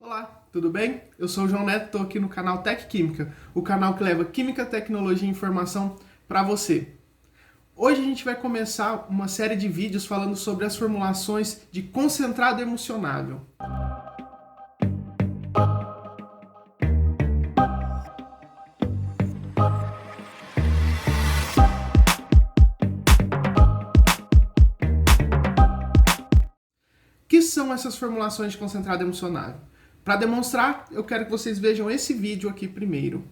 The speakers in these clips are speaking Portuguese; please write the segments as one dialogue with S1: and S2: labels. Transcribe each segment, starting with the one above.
S1: Olá, tudo bem? Eu sou o João Neto, estou aqui no canal Tec Química, o canal que leva química, tecnologia e informação para você. Hoje a gente vai começar uma série de vídeos falando sobre as formulações de concentrado emulsionável. O que são essas formulações de concentrado emulsionável? Para demonstrar, eu quero que vocês vejam esse vídeo aqui primeiro.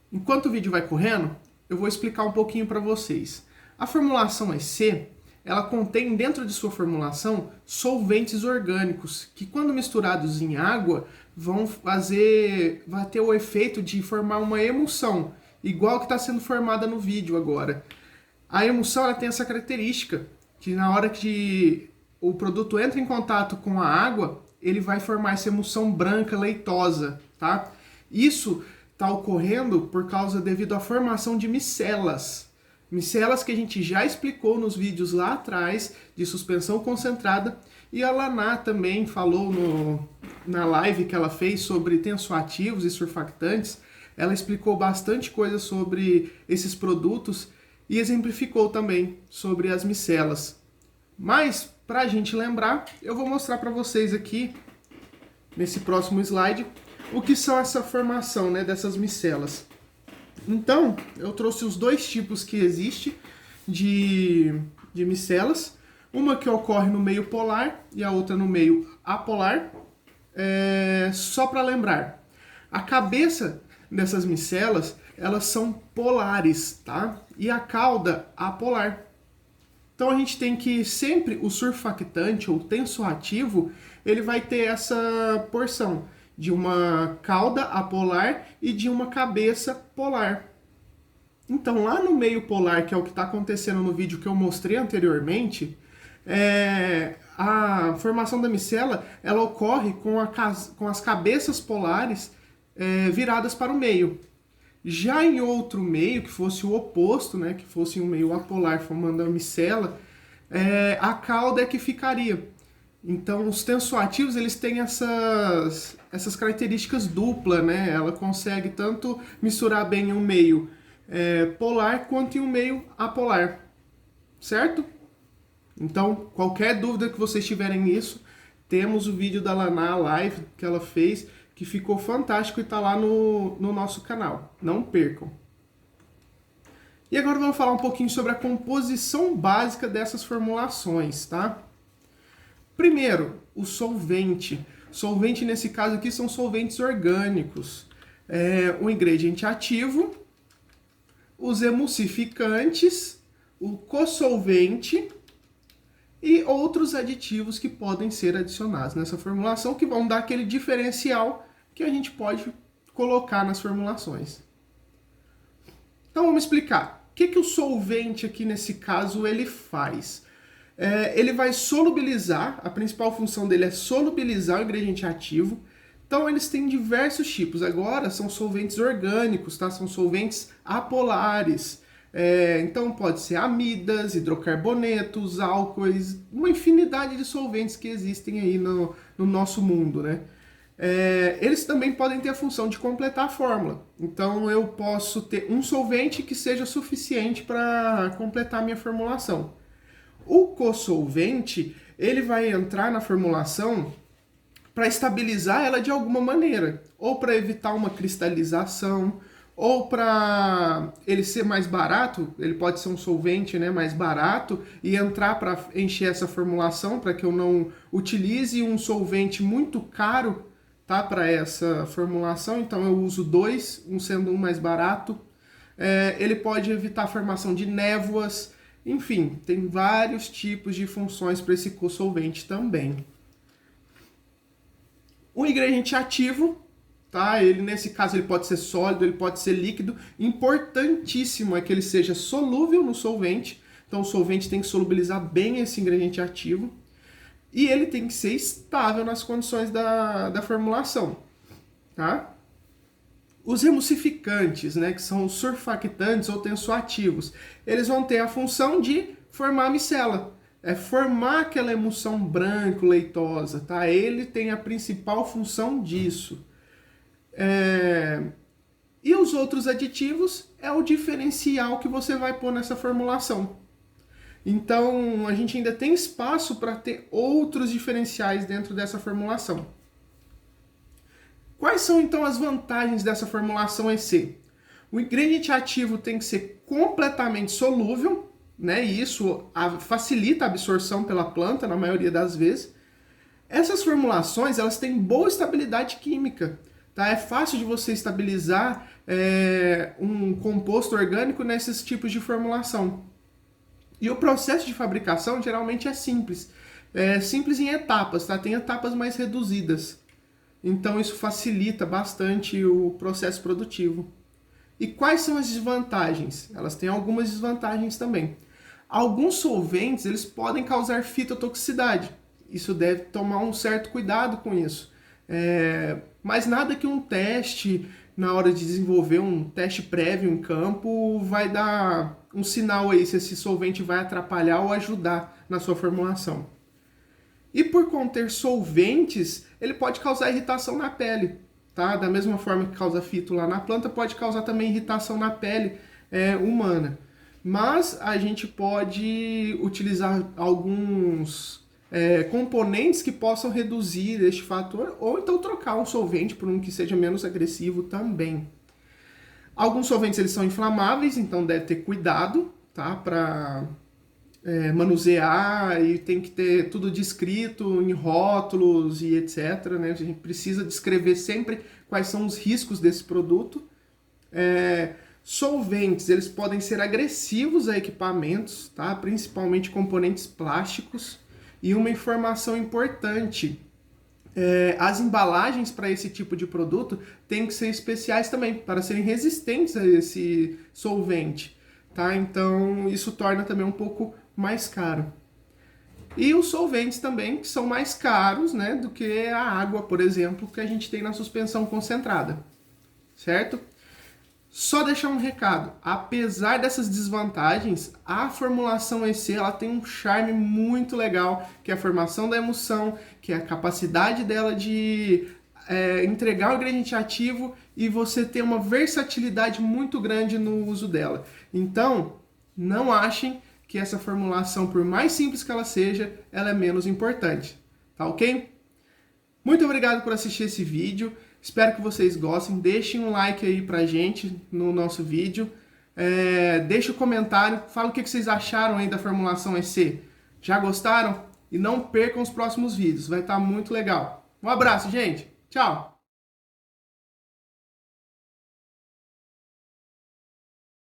S1: Enquanto o vídeo vai correndo, eu vou explicar um pouquinho para vocês. A formulação EC, ela contém dentro de sua formulação solventes orgânicos, que quando misturados em água, vai ter o efeito de formar uma emulsão, igual que está sendo formada no vídeo agora. A emulsão ela tem essa característica, que na hora que o produto entra em contato com a água, ele vai formar essa emulsão branca, leitosa, tá? Isso está ocorrendo devido à formação de micelas. Micelas que a gente já explicou nos vídeos lá atrás, de suspensão concentrada, e a Laná também falou na live que ela fez sobre tensoativos e surfactantes. Ela explicou bastante coisa sobre esses produtos e exemplificou também sobre as micelas. Mas, para a gente lembrar, eu vou mostrar para vocês aqui, nesse próximo slide, o que são essa formação, né, dessas micelas. Então, eu trouxe os dois tipos que existem de micelas. Uma que ocorre no meio polar e a outra no meio apolar. Só para lembrar, a cabeça dessas micelas, elas são polares, tá? E a cauda apolar. Então a gente tem que sempre o surfactante ou tensoativo, ele vai ter essa porção de uma cauda apolar e de uma cabeça polar. Então lá no meio polar, que é o que está acontecendo no vídeo que eu mostrei anteriormente, a formação da micela ela ocorre com as cabeças polares viradas para o meio. Já em outro meio, que fosse o oposto, né, que fosse um meio apolar formando a micela, a cauda é que ficaria. Então, os tensoativos eles têm essas características duplas, né? Ela consegue tanto misturar bem em um meio polar quanto em um meio apolar, certo? Então, qualquer dúvida que vocês tiverem nisso, temos o vídeo da Laná Live que ela fez, que ficou fantástico e está lá no nosso canal. Não percam. E agora vamos falar um pouquinho sobre a composição básica dessas formulações, tá? Primeiro, o solvente. Solvente, nesse caso aqui, são solventes orgânicos. O ingrediente ativo, os emulsificantes, o cosolvente e outros aditivos que podem ser adicionados nessa formulação, que vão dar aquele diferencial que a gente pode colocar nas formulações. Então vamos explicar. O que o solvente aqui nesse caso ele faz? Ele vai solubilizar, a principal função dele é solubilizar o ingrediente ativo. Então eles têm diversos tipos. Agora são solventes orgânicos, tá? São solventes apolares. Então pode ser amidas, hidrocarbonetos, álcoois, uma infinidade de solventes que existem aí no nosso mundo, né? Eles também podem ter a função de completar a fórmula. Então eu posso ter um solvente que seja suficiente para completar a minha formulação. O cosolvente, ele vai entrar na formulação para estabilizar ela de alguma maneira, ou para evitar uma cristalização, ou para ele ser mais barato, ele pode ser um solvente, né, mais barato e entrar para encher essa formulação, para que eu não utilize um solvente muito caro, tá, para essa formulação. Então eu uso dois, um sendo um mais barato. Ele pode evitar a formação de névoas. Enfim, tem vários tipos de funções para esse cosolvente também. O ingrediente ativo, tá? Ele, nesse caso, ele pode ser sólido, ele pode ser líquido. Importantíssimo é que ele seja solúvel no solvente. Então o solvente tem que solubilizar bem esse ingrediente ativo. E ele tem que ser estável nas condições da formulação, tá? Os emulsificantes, né, que são os surfactantes ou tensoativos, eles vão ter a função de formar a micela. é formar aquela emulsão branco-leitosa, tá? Ele tem a principal função disso. E os outros aditivos é o diferencial que você vai pôr nessa formulação. Então, a gente ainda tem espaço para ter outros diferenciais dentro dessa formulação. Quais são, então, as vantagens dessa formulação EC? O ingrediente ativo tem que ser completamente solúvel, né? E isso facilita a absorção pela planta, na maioria das vezes. Essas formulações, elas têm boa estabilidade química, tá? É fácil de você estabilizar um composto orgânico nesses tipos de formulação. E o processo de fabricação geralmente é simples. É simples em etapas, tá? Tem etapas mais reduzidas. Então isso facilita bastante o processo produtivo. E quais são as desvantagens? Elas têm algumas desvantagens também. Alguns solventes, eles podem causar fitotoxicidade. Isso deve tomar um certo cuidado com isso. Mas nada que um teste, na hora de desenvolver um teste prévio em campo, vai dar um sinal aí se esse solvente vai atrapalhar ou ajudar na sua formulação. E por conter solventes, ele pode causar irritação na pele, tá? Da mesma forma que causa fito lá na planta, pode causar também irritação na pele humana. Mas a gente pode utilizar alguns componentes que possam reduzir este fator, ou então trocar um solvente por um que seja menos agressivo também. Alguns solventes eles são inflamáveis, então deve ter cuidado, tá? Para manusear, e tem que ter tudo descrito em rótulos e etc, né? A gente precisa descrever sempre quais são os riscos desse produto. Solventes, eles podem ser agressivos a equipamentos, tá? Principalmente componentes plásticos. E uma informação importante, as embalagens para esse tipo de produto têm que ser especiais também, para serem resistentes a esse solvente, tá? Então isso torna também um pouco mais caro. E os solventes também, que são mais caros, né, do que a água, por exemplo, que a gente tem na suspensão concentrada, certo? Só deixar um recado, apesar dessas desvantagens, a formulação EC ela tem um charme muito legal, que é a formação da emulsão, que é a capacidade dela de entregar o ingrediente ativo e você ter uma versatilidade muito grande no uso dela. Então, não achem que essa formulação, por mais simples que ela seja, ela é menos importante, tá ok? Muito obrigado por assistir esse vídeo. Espero que vocês gostem. Deixem um like aí pra gente no nosso vídeo. Deixe um comentário. Fala o que vocês acharam aí da formulação EC. Já gostaram? E não percam os próximos vídeos. Vai estar muito legal. Um abraço, gente. Tchau.